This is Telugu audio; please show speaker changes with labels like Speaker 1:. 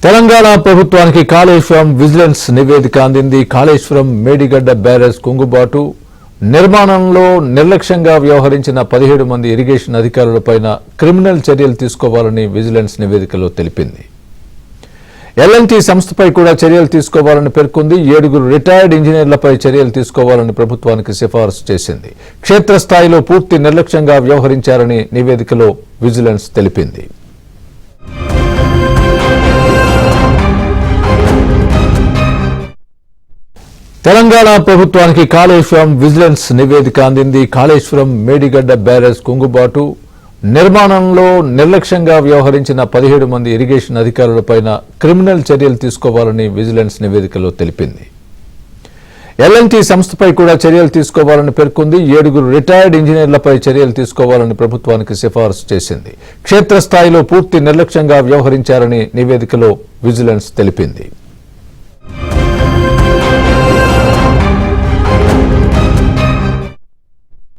Speaker 1: తెలంగాణ ప్రభుత్వానికి కాళేశ్వరం విజిలెన్స్ నివేదిక అందింది. కాళేశ్వరం మేడిగడ్డ బ్యారేజ్ కుంగుబాటు నిర్మాణంలో నిర్లక్ష్యంగా వ్యవహరించిన 17 మంది ఇరిగేషన్ అధికారులపై క్రిమినల్ చర్యలు తీసుకోవాలని విజిలెన్స్ నివేదికలో తెలిపింది. ఎల్ఎన్టీ సంస్థపై కూడా చర్యలు తీసుకోవాలని పేర్కొంది. 7 రిటైర్డ్ ఇంజనీర్లపై చర్యలు తీసుకోవాలని ప్రభుత్వానికి సిఫారసు చేసింది. క్షేత్రస్థాయిలో పూర్తి నిర్లక్ష్యంగా వ్యవహరించారని నివేదికలో విజిలెన్స్ తెలిపింది. తెలంగాణ ప్రభుత్వానికి కాళేశ్వరం విజిలెన్స్ నివేదిక అందింది. కాళేశ్వరం మేడిగడ్డ బ్యారేజ్ కుంగుబాటు నిర్మాణంలో నిర్లక్ష్యంగా వ్యవహరించిన 17 మంది ఇరిగేషన్ అధికారులపై క్రిమినల్ చర్యలు తీసుకోవాలని విజిలెన్స్ నివేదికలో తెలిపింది. ఎల్ఎన్టీ సంస్థపై కూడా చర్యలు తీసుకోవాలని పేర్కొంది. 7 రిటైర్డ్ ఇంజనీర్లపై చర్యలు తీసుకోవాలని ప్రభుత్వానికి సిఫారసు చేసింది. క్షేత్రస్థాయిలో పూర్తి నిర్లక్ష్యంగా వ్యవహరించారని నివేదికలో విజిలెన్స్ తెలిపింది.